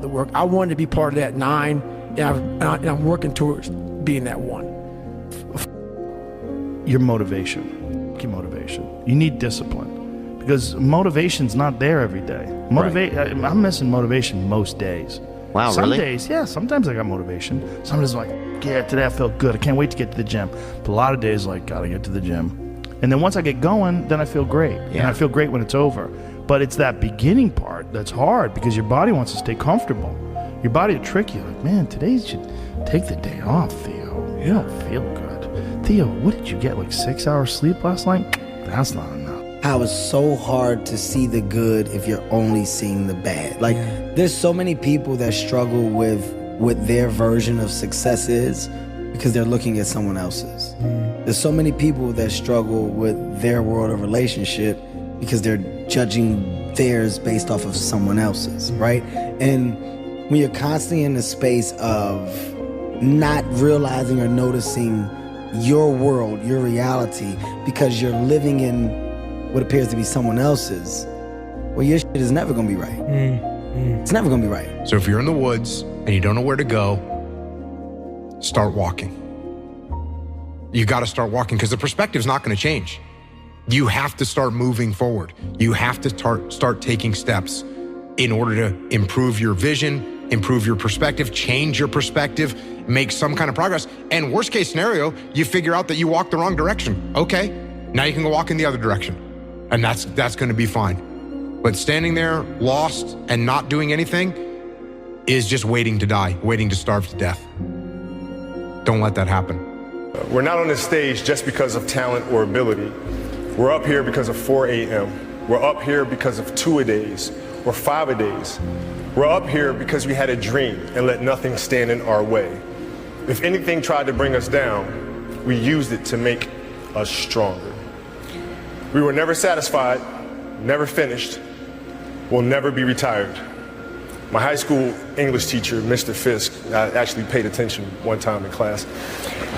the work. I wanted to be part of that 9, and I'm working towards being that 1. Your motivation. You need discipline, because motivation's not there every day. I'm missing motivation most days. Wow, Some really? days, yeah, sometimes I got motivation. Some days I'm like, yeah, today I felt good. I can't wait to get to the gym. But a lot of days, like, gotta get to the gym. And then once I get going, then I feel great. Yeah. And I feel great when it's over. But it's that beginning part that's hard, because your body wants to stay comfortable. Your body will trick you. Like, man, today you should take the day off, Theo. You don't feel good. Theo, what did you get, like 6 hours sleep last night? That's not enough. How it's so hard to see the good if you're only seeing the bad. Like, there's so many people that struggle with what their version of success is because they're looking at someone else's. There's so many people that struggle with their world of relationship because they're judging theirs based off of someone else's, right? And when you're constantly in the space of not realizing or noticing your world, your reality, because you're living in what appears to be someone else's, well, your shit is never gonna be right. It's never gonna be right. So if you're in the woods and you don't know where to go, start walking. You gotta start walking, because the perspective's not gonna change. You have to start moving forward. You have to start taking steps in order to improve your vision, improve your perspective, change your perspective, make some kind of progress. And worst case scenario, you figure out that you walked the wrong direction. Okay, now you can go walk in the other direction. And that's gonna be fine. But standing there lost and not doing anything is just waiting to die, waiting to starve to death. Don't let that happen. We're not on this stage just because of talent or ability. We're up here because of 4 a.m. We're up here because of 2-a-days or 5-a-days. We're up here because we had a dream and let nothing stand in our way. If anything tried to bring us down, we used it to make us stronger. We were never satisfied, never finished, will never be retired. My high school English teacher, Mr. Fisk, I actually paid attention one time in class,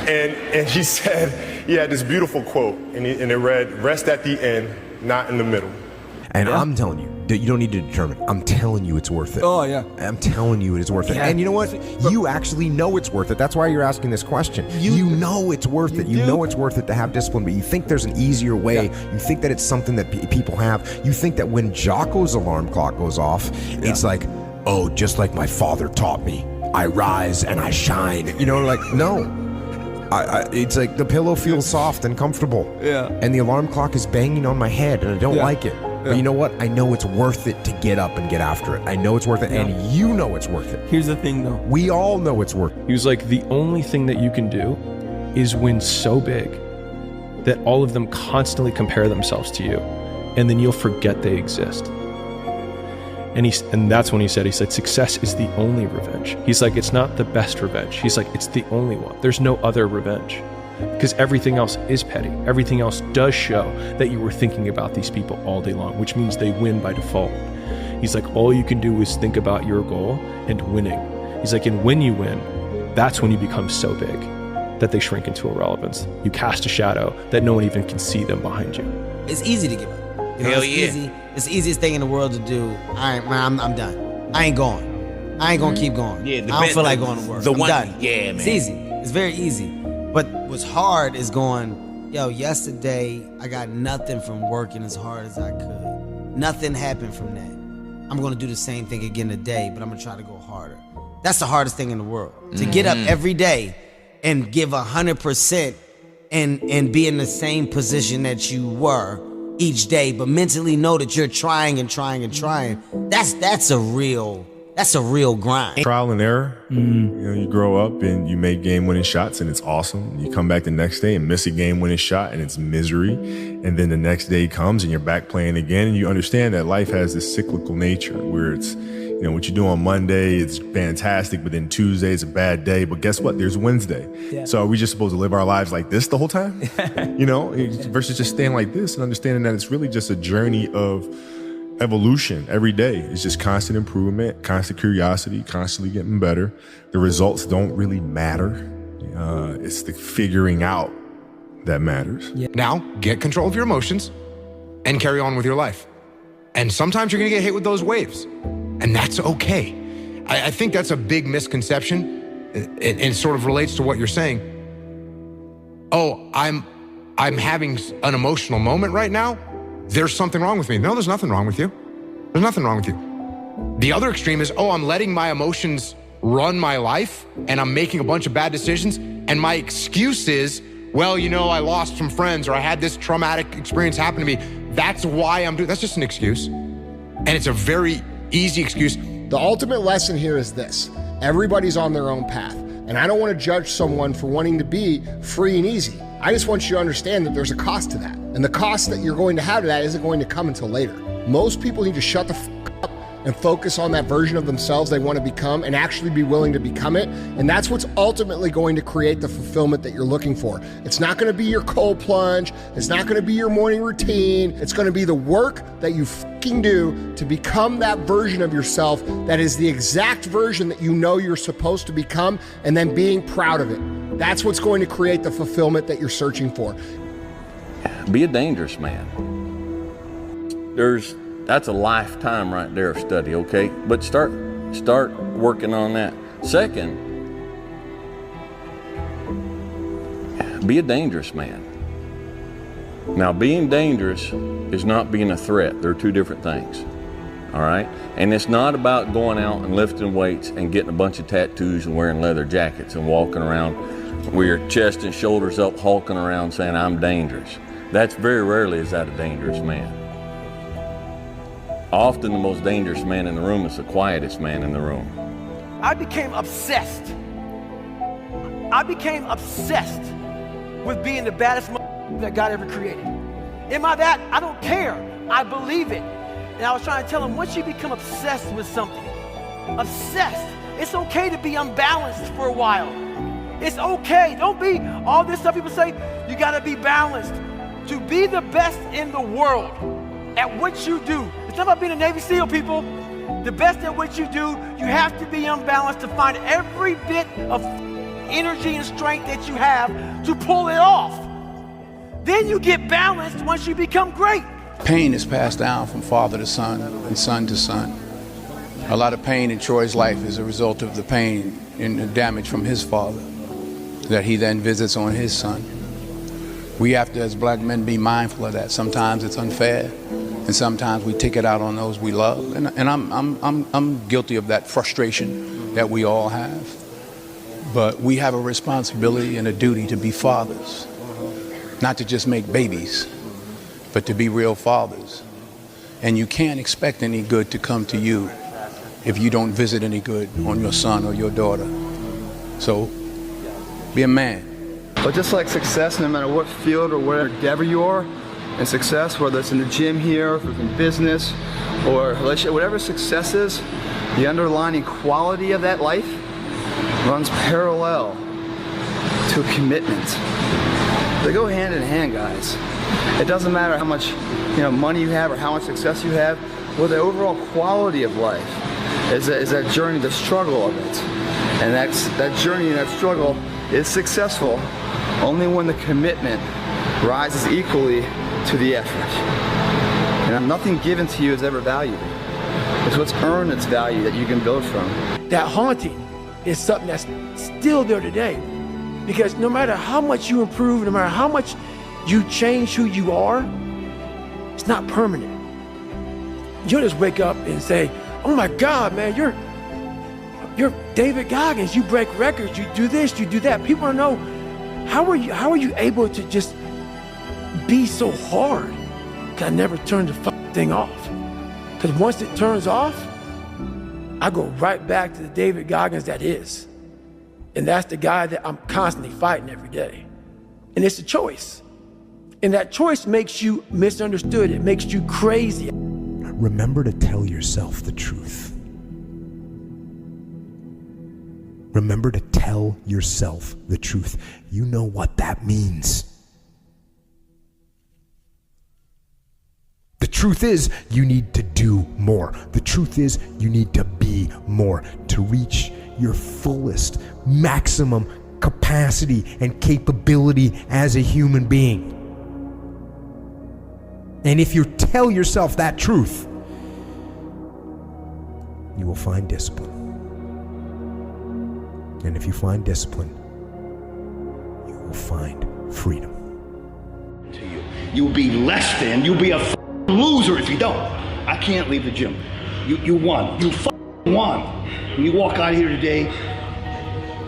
and he said, he had this beautiful quote, and it read, "Rest at the end, not in the middle." And I'm telling you, that you don't need to determine. I'm telling you it's worth it. Oh, yeah. I'm telling you it is worth it. Yeah. And you know what? You actually know it's worth it. That's why you're asking this question. You know it's worth it. You know it's worth it to have discipline, but you think there's an easier way. Yeah. You think that it's something that people have. You think that when Jocko's alarm clock goes off, it's like, oh, just like my father taught me, I rise and I shine. You know, like, no. It's like the pillow feels soft and comfortable. Yeah. And the alarm clock is banging on my head and I don't like it. But you know what? I know it's worth it to get up and get after it. I know it's worth it, and you know it's worth it. Here's the thing, though. We all know it's worth it. He was like, the only thing that you can do is win so big that all of them constantly compare themselves to you, and then you'll forget they exist. And that's when he said, success is the only revenge. He's like, it's not the best revenge. He's like, it's the only one. There's no other revenge. Because everything else is petty. Everything else does show that you were thinking about these people all day long, which means they win by default. He's like, all you can do is think about your goal and winning. He's like, and when you win, that's when you become so big that they shrink into irrelevance. You cast a shadow that no one even can see them behind you. It's easy to give up. Hell yeah. It's the easiest thing in the world to do. I'm done. I ain't going. I ain't gonna keep going. Yeah, I don't feel like going to work. I'm done. Yeah, man. It's easy. It's very easy. But what's hard is going, yo, yesterday I got nothing from working as hard as I could. Nothing happened from that. I'm gonna do the same thing again today, but I'm gonna try to go harder. That's the hardest thing in the world. To get up every day and give 100% and be in the same position that you were each day, but mentally know that you're trying and trying and trying. That's a real grind. Trial and error. You know, you grow up and you make game-winning shots and it's awesome. You come back the next day and miss a game-winning shot and it's misery. And then the next day comes and you're back playing again, and you understand that life has this cyclical nature where it's, you know, what you do on Monday, it's fantastic, but then Tuesday is a bad day. But guess what? There's Wednesday. Yeah. So are we just supposed to live our lives like this the whole time? You know, versus just staying like this and understanding that it's really just a journey of evolution every day. It's just constant improvement, constant curiosity, constantly getting better. The results don't really matter. It's the figuring out that matters. Yeah. Now, get control of your emotions and carry on with your life. And sometimes you're gonna get hit with those waves, and that's okay. I think that's a big misconception, and sort of relates to what you're saying. Oh, I'm having an emotional moment right now. There's something wrong with me. No, there's nothing wrong with you. There's nothing wrong with you. The other extreme is, oh, I'm letting my emotions run my life and I'm making a bunch of bad decisions. And my excuse is, well, you know, I lost some friends or I had this traumatic experience happen to me. That's why I'm doing, that's just an excuse. And it's a very easy excuse. The ultimate lesson here is this: everybody's on their own path. And I don't want to judge someone for wanting to be free and easy. I just want you to understand that there's a cost to that. And the cost that you're going to have to that isn't going to come until later. Most people need to shut the f up and focus on that version of themselves they want to become and actually be willing to become it. And that's what's ultimately going to create the fulfillment that you're looking for. It's not going to be your cold plunge. It's not going to be your morning routine. It's going to be the work that you fucking do to become that version of yourself that is the exact version that you know you're supposed to become, and then being proud of it. That's what's going to create the fulfillment that you're searching for. Be a dangerous man. That's a lifetime right there of study, okay? But start working on that. Second, be a dangerous man. Now, being dangerous is not being a threat. They're two different things, all right? And it's not about going out and lifting weights and getting a bunch of tattoos and wearing leather jackets and walking around with your chest and shoulders up, hulking around saying, I'm dangerous. That's very rarely is that a dangerous man. Often the most dangerous man in the room is the quietest man in the room. I became obsessed. I became obsessed with being the baddest that God ever created. Am I that? I don't care. I believe it. And I was trying to tell him, once you become obsessed with something, obsessed, it's okay to be unbalanced for a while. It's okay. Don't be all this stuff people say, you gotta be balanced. To be the best in the world at what you do, it's not about being a Navy SEAL, people. The best at what you do, you have to be unbalanced to find every bit of energy and strength that you have to pull it off. Then you get balanced once you become great. Pain is passed down from father to son and son to son. A lot of pain in Troy's life is a result of the pain and the damage from his father that he then visits on his son. We have to, as black men, be mindful of that. Sometimes it's unfair, and sometimes we take it out on those we love. And I'm guilty of that frustration that we all have. But we have a responsibility and a duty to be fathers, not to just make babies, but to be real fathers. And you can't expect any good to come to you if you don't visit any good on your son or your daughter. So be a man. But just like success, no matter what field or whatever endeavor you are, and success, whether it's in the gym here, or in business, or whatever success is, the underlying quality of that life runs parallel to a commitment. They go hand in hand, guys. It doesn't matter how much money you have or how much success you have. Well, the overall quality of life is that journey, the struggle of it. And that journey and that struggle is successful only when the commitment rises equally to the effort. And nothing given to you is ever valuable. It's what's earned its value that you can build from. That haunting is something that's still there today. Because no matter how much you improve, no matter how much you change who you are, it's not permanent. You'll just wake up and say, oh my God, man, you're David Goggins, you break records, you do this, you do that. People want to know, how are you able to just be so hard? Because I never turned the thing off. Because once it turns off, I go right back to the David Goggins that is. And that's the guy that I'm constantly fighting every day. And it's a choice. And that choice makes you misunderstood. It makes you crazy. Remember to tell yourself the truth. Remember to tell yourself the truth. You know what that means. The truth is, you need to do more. The truth is, you need to be more to reach your fullest, maximum capacity and capability as a human being. And if you tell yourself that truth, you will find discipline. And if you find discipline, you will find freedom. You'll be less than, you'll be a loser if you don't. I can't leave the gym. You won. You won. When you walk out of here today,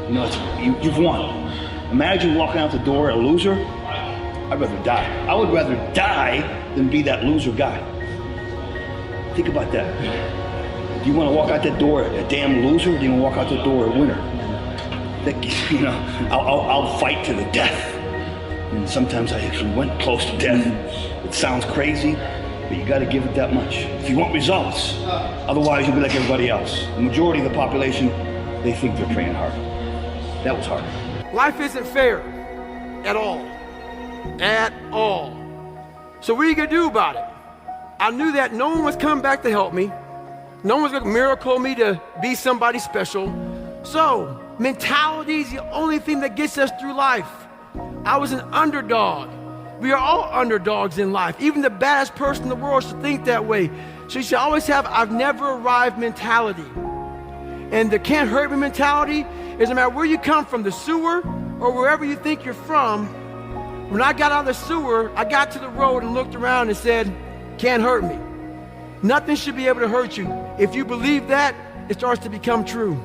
you know, you've won. Imagine walking out the door a loser. I'd rather die. I would rather die than be that loser guy. Think about that. Do you want to walk out that door a damn loser, or do you want to walk out the door a winner? You know, I'll fight to the death. And sometimes I actually went close to death. It sounds crazy, but you got to give it that much. If you want results, otherwise you'll be like everybody else. The majority of the population, they think they're training hard. That was hard. Life isn't fair at all. At all. So what are you going to do about it? I knew that no one was coming back to help me. No one was going to miracle me to be somebody special. So mentality is the only thing that gets us through life. I was an underdog. We are all underdogs in life. Even the baddest person in the world should think that way. So you should always have I've never arrived mentality. And the can't hurt me mentality is no matter where you come from, the sewer or wherever you think you're from. When I got out of the sewer, I got to the road and looked around and said, can't hurt me. Nothing should be able to hurt you. If you believe that, it starts to become true.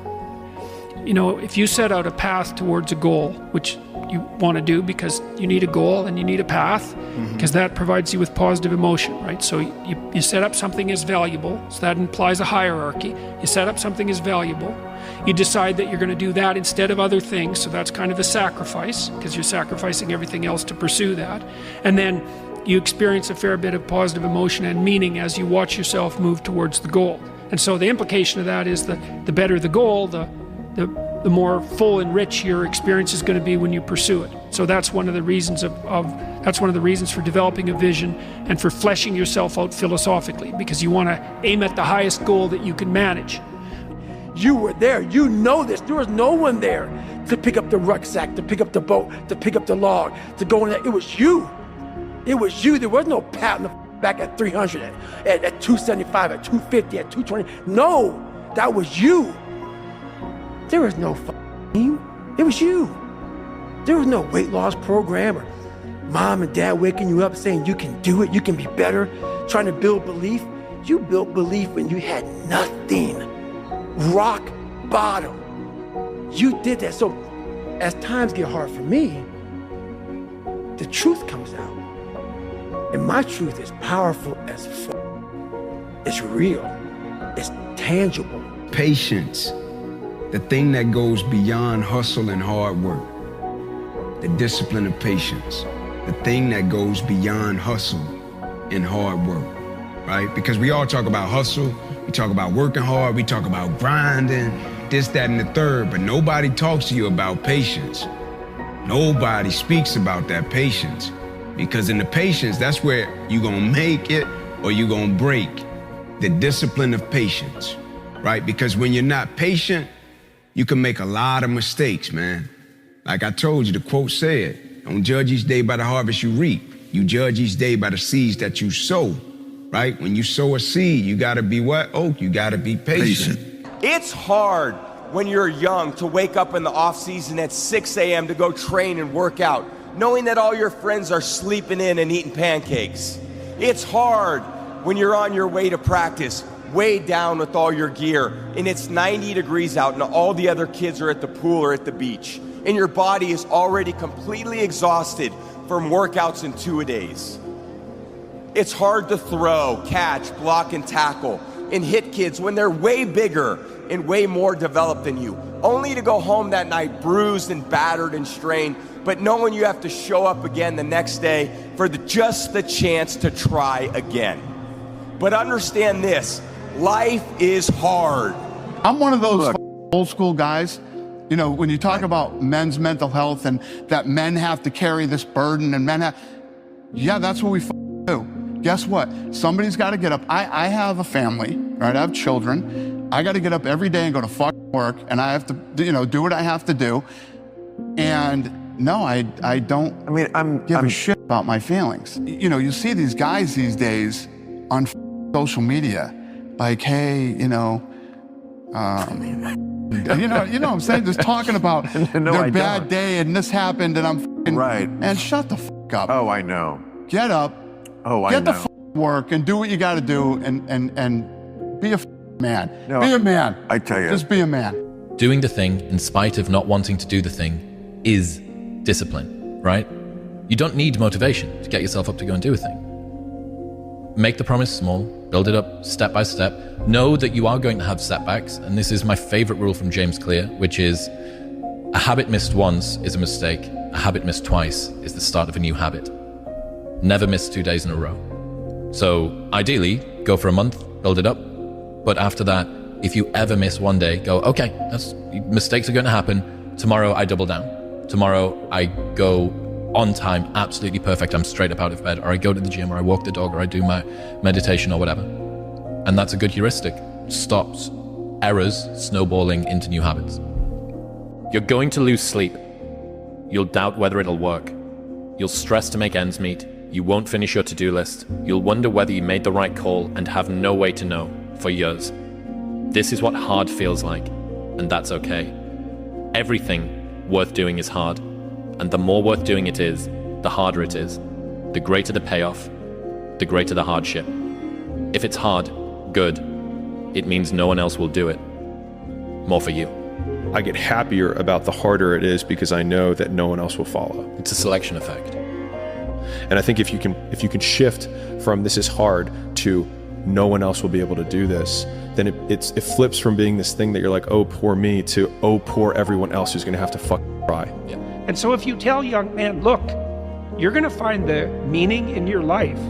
You know, if you set out a path towards a goal, which you want to do because you need a goal and you need a path, because that provides you with positive emotion, right? So you set up something as valuable, so that implies a hierarchy. You set up something as valuable. You decide that you're going to do that instead of other things, so that's kind of a sacrifice, because you're sacrificing everything else to pursue that. And then you experience a fair bit of positive emotion and meaning as you watch yourself move towards the goal. And so the implication of that is that the better the goal, the more full and rich your experience is going to be when you pursue it. So that's one of the reasons that's one of the reasons for developing a vision and for fleshing yourself out philosophically, because you want to aim at the highest goal that you can manage. You were there, you know this. There was no one there to pick up the rucksack, to pick up the boat, to pick up the log, to go in there. It was you. It was you. There was no pat on the back at 300, at 275, at 250, at 220. No, that was you. There was no team. It was you. There was no weight loss program or mom and dad waking you up saying you can do it, you can be better, trying to build belief. You built belief when you had nothing. Rock bottom. You did that. So as times get hard for me, the truth comes out. And my truth is powerful as fuck. It's real. It's tangible. Patience. The thing that goes beyond hustle and hard work. The discipline of patience. The thing that goes beyond hustle and hard work, right? Because we all talk about hustle, we talk about working hard, we talk about grinding, this, that, and the third, but nobody talks to you about patience. Nobody speaks about that patience. Because in the patience, that's where you're gonna make it or you're gonna break. The discipline of patience, right? Because when you're not patient, you can make a lot of mistakes, man. Like I told you, the quote said, don't judge each day by the harvest you reap. You judge each day by the seeds that you sow, right? When you sow a seed, you gotta be what? Oh, you gotta be patient. It's hard when you're young to wake up in the off season at 6 a.m. to go train and work out, knowing that all your friends are sleeping in and eating pancakes. It's hard when you're on your way to practice, weighed down with all your gear, and it's 90 degrees out and all the other kids are at the pool or at the beach, and your body is already completely exhausted from workouts in 2-a-days. It's hard to throw, catch, block, and tackle, and hit kids when they're way bigger and way more developed than you, only to go home that night bruised and battered and strained, but knowing you have to show up again the next day for just the chance to try again. But understand this, life is hard. I'm one of those old school guys. You know, when you talk about men's mental health and that men have to carry this burden and men have, yeah, that's what we do. Guess what? Somebody's got to get up. I have a family, right? I have children. I got to get up every day and go to work, and I have to, you know, do what I have to do. And no, I don't. I mean, I'm give a shit about my feelings. You know, you see these guys these days on social media, like, hey, you know, you know what I'm saying? Just talking about No, their I bad don't. day and this happened and I'm f***ing, Right. Man, shut the fuck up. Oh, I know. Get up. Oh, I Get know. the work and do what you got to do and be a man. No, be a man. I tell you. Just be a man. Doing the thing in spite of not wanting to do the thing is discipline, right? You don't need motivation to get yourself up to go and do a thing. Make the promise small, build it up step by step. Know that you are going to have setbacks, and this is my favorite rule from James Clear, which is a habit missed once is a mistake. A habit missed twice is the start of a new habit. Never miss 2 days in a row. So ideally, go for a month, build it up. But after that, if you ever miss one day, go, okay, mistakes are going to happen. Tomorrow I double down. Tomorrow I go on time, absolutely perfect. I'm straight up out of bed, or I go to the gym, or I walk the dog, or I do my meditation or whatever. And that's a good heuristic. Stops errors snowballing into new habits. You're going to lose sleep. You'll doubt whether it'll work. You'll stress to make ends meet. You won't finish your to-do list. You'll wonder whether you made the right call and have no way to know for years. This is what hard feels like, and that's okay. Everything worth doing is hard, and the more worth doing it is, the harder it is. The greater the payoff, the greater the hardship. If it's hard, good. It means no one else will do it. More for you. I get happier about the harder it is because I know that no one else will follow. It's a selection effect. And I think if you can shift from this is hard to no one else will be able to do this, then it flips from being this thing that you're like, oh, poor me, to oh, poor everyone else who's going to have to try. Yeah. And so if you tell young men, look, you're going to find the meaning in your life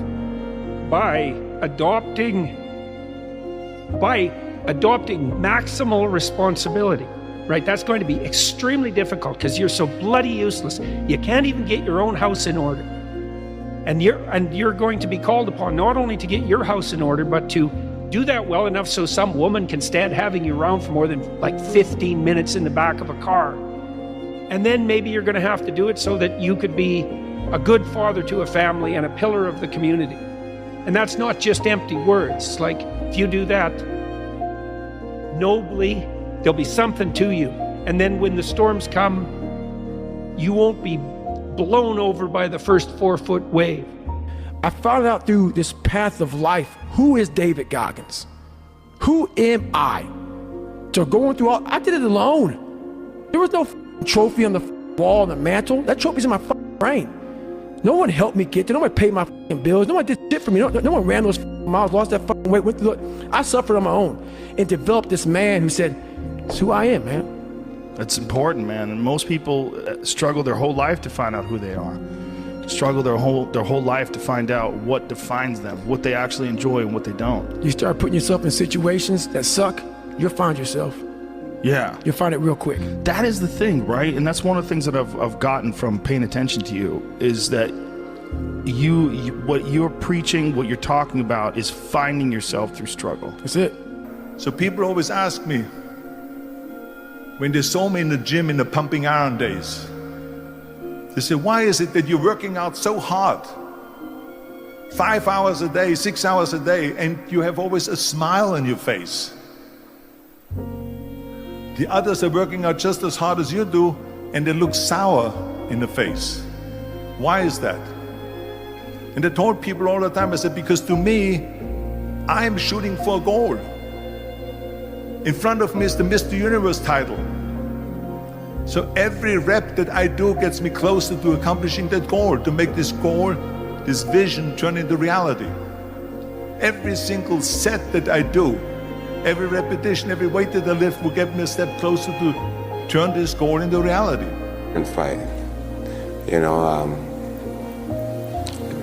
by adopting maximal responsibility, right? That's going to be extremely difficult because you're so bloody useless. You can't even get your own house in order. And you're going to be called upon not only to get your house in order, but to do that well enough so some woman can stand having you around for more than like 15 minutes in the back of a car. And then maybe you're going to have to do it so that you could be a good father to a family and a pillar of the community. And that's not just empty words. Like, if you do that nobly, there'll be something to you. And then when the storms come, you won't be blown over by the first 4-foot wave. I found out through this path of life, who is David Goggins? Who am I? So going through I did it alone. There was no trophy on the wall on the mantle. That trophy's in my brain. No one helped me get there. No one paid my bills. No one did shit for me. No one ran those miles, lost that weight, went through it. I suffered on my own and developed this man who said, it's who I am, man. That's important, man. And most people struggle their whole life to find out who they are. Struggle their whole life to find out what defines them, what they actually enjoy and what they don't. You start putting yourself in situations that suck, you'll find yourself. Yeah. You'll find it real quick. That is the thing, right? And that's one of the things that I've gotten from paying attention to you is that you what you're preaching, what you're talking about is finding yourself through struggle. That's it. So people always ask me, when they saw me in the gym in the pumping iron days, they say, why is it that you're working out so hard? 5 hours a day, 6 hours a day, and you have always a smile on your face. The others are working out just as hard as you do, and they look sour in the face. Why is that? And I told people all the time, I said, because to me, I'm shooting for a goal. In front of me is the Mr. Universe title. So every rep that I do gets me closer to accomplishing that goal, to make this goal, this vision turn into reality. Every single set that I do, every repetition, every weight that I lift will get me a step closer to turn this goal into reality. And fight. You know,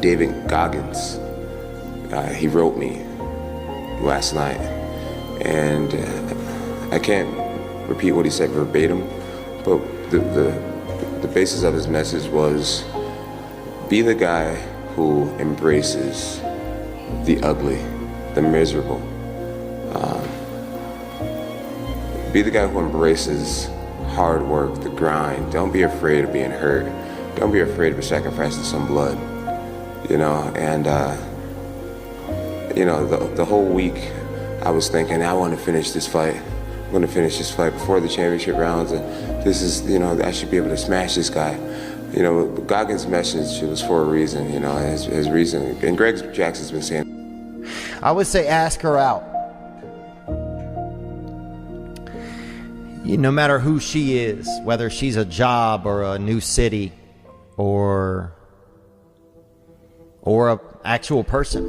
David Goggins, he wrote me last night, and I can't repeat what he said verbatim, but the basis of his message was, be the guy who embraces the ugly, the miserable. Be the guy who embraces hard work, the grind. Don't be afraid of being hurt. Don't be afraid of sacrificing some blood. You know, and you know, the whole week I was thinking, I want to finish this fight. going to finish this fight before the championship rounds, and this is, you know, I should be able to smash this guy. You know, Goggins' message was for a reason, you know, his reason. And Greg Jackson's been saying, I would say ask her out. No matter who she is, whether she's a job or a new city or a actual person,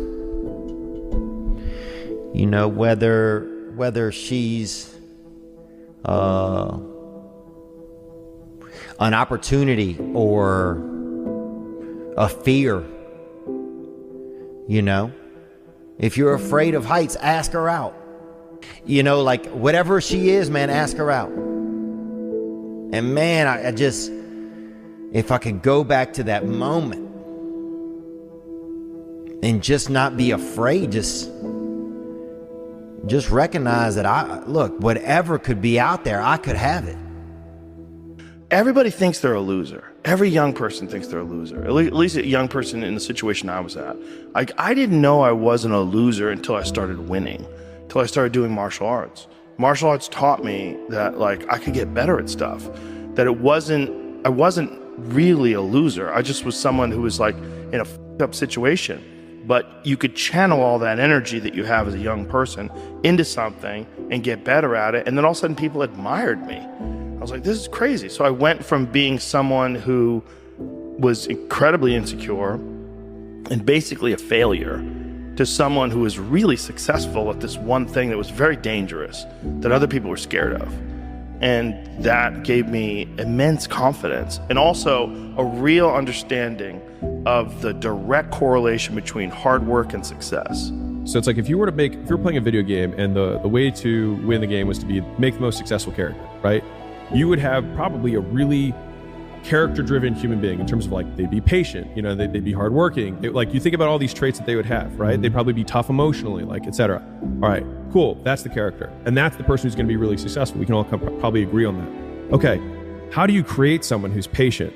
you know, whether she's an opportunity or a fear, you know, if you're afraid of heights, ask her out. You know, like whatever she is, man, ask her out. And man, I just, if I could go back to that moment and just not be afraid, just recognize that look, whatever could be out there, I could have it. Everybody thinks they're a loser. Every young person thinks they're a loser. At least a young person in the situation I was at. Like, I didn't know I wasn't a loser until I started winning, until I started doing martial arts. Martial arts taught me that, like, I could get better at stuff. That I wasn't really a loser. I just was someone who was, like, in a fucked up situation. But you could channel all that energy that you have as a young person into something and get better at it. And then all of a sudden people admired me. I was like, this is crazy. So I went from being someone who was incredibly insecure and basically a failure to someone who was really successful at this one thing that was very dangerous, that other people were scared of. And that gave me immense confidence and also a real understanding of the direct correlation between hard work and success. So it's like if you were playing a video game and the way to win the game was to make the most successful character, right? You would have probably a really character-driven human being in terms of, like, they'd be patient, you know, they'd be hardworking. Like, you think about all these traits that they would have, right? They'd probably be tough emotionally, like, etc. All right, cool. That's the character. And that's the person who's going to be really successful. We can all probably agree on that. Okay, how do you create someone who's patient?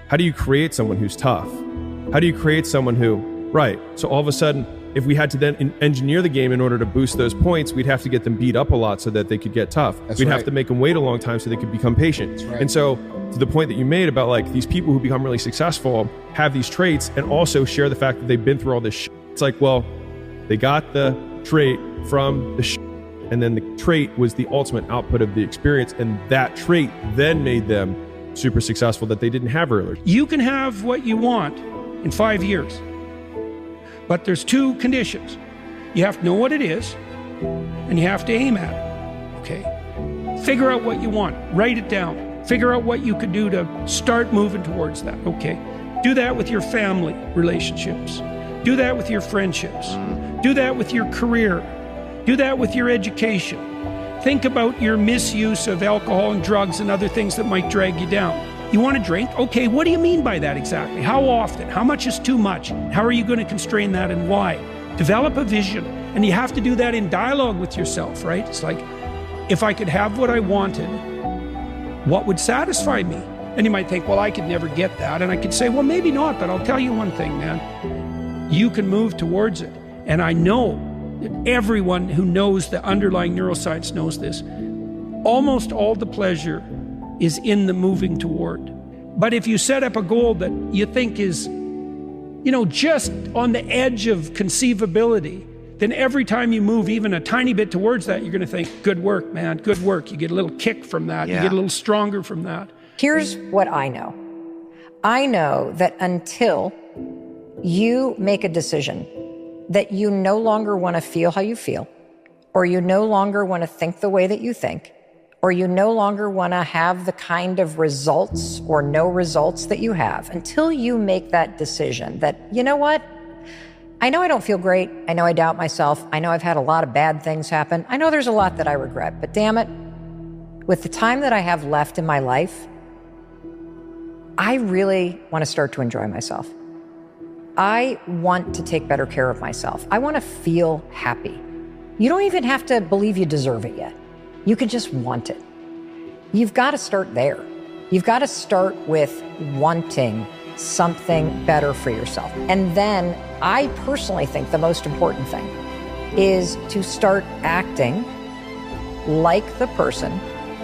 How do you create someone who's tough? How do you create someone who, right, so all of a sudden, if we had to then engineer the game in order to boost those points, we'd have to get them beat up a lot so that they could get tough. We'd have to make them wait a long time so they could become patient. And so to the point that you made about, like, these people who become really successful have these traits and also share the fact that they've been through all this shit. It's like, well, they got the trait from the shit, and then the trait was the ultimate output of the experience, and that trait then made them super successful that they didn't have earlier. You can have what you want in 5 years. But there's two conditions. You have to know what it is, and you have to aim at it, okay? Figure out what you want, write it down. Figure out what you could do to start moving towards that, okay? Do that with your family relationships. Do that with your friendships. Do that with your career. Do that with your education. Think about your misuse of alcohol and drugs and other things that might drag you down. You want to drink? Okay, what do you mean by that exactly? How often? How much is too much? How are you going to constrain that and why? Develop a vision. And you have to do that in dialogue with yourself, right? It's like, if I could have what I wanted, what would satisfy me? And you might think, well, I could never get that. And I could say, well, maybe not, but I'll tell you one thing, man. You can move towards it. And I know that everyone who knows the underlying neuroscience knows this. Almost all the pleasure is in the moving toward. But if you set up a goal that you think is, you know, just on the edge of conceivability, then every time you move even a tiny bit towards that, you're going to think, good work, man, good work. You get a little kick from that. You get a little stronger from that. Here's what I know. I know that until you make a decision that you no longer want to feel how you feel, or you no longer want to think the way that you think, or you no longer want to have the kind of results or no results that you have, until you make that decision that, you know what? I know I don't feel great. I know I doubt myself. I know I've had a lot of bad things happen. I know there's a lot that I regret, but damn it, with the time that I have left in my life, I really want to start to enjoy myself. I want to take better care of myself. I want to feel happy. You don't even have to believe you deserve it yet. You can just want it. You've got to start there. You've got to start with wanting something better for yourself. And then I personally think the most important thing is to start acting like the person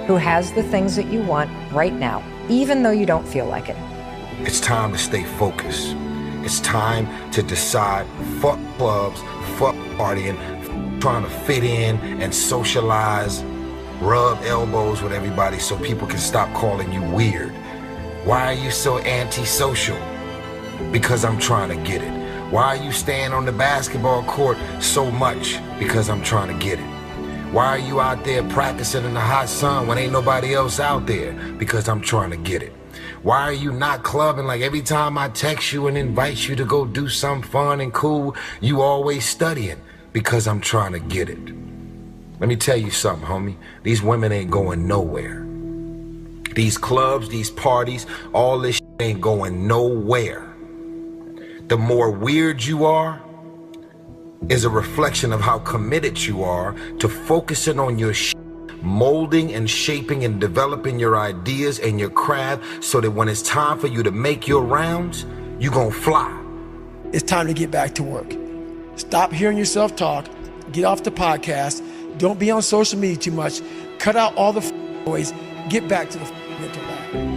who has the things that you want right now, even though you don't feel like it. It's time to stay focused. It's time to decide, fuck clubs, fuck partying, trying to fit in and socialize, rub elbows with everybody so people can stop calling you weird. Why are you so antisocial? Because I'm trying to get it. Why are you staying on the basketball court so much? Because I'm trying to get it. Why are you out there practicing in the hot sun when ain't nobody else out there? Because I'm trying to get it. Why are you not clubbing like every time I text you and invite you to go do something fun and cool, you always studying? Because I'm trying to get it. Let me tell you something, homie. These women ain't going nowhere. These clubs, these parties, all this shit ain't going nowhere. The more weird you are is a reflection of how committed you are to focusing on your shit, molding and shaping and developing your ideas and your craft so that when it's time for you to make your rounds, you gonna fly. It's time to get back to work. Stop hearing yourself talk. Get off the podcast. Don't be on social media too much. Cut out all the noise. Get back to the mental lab.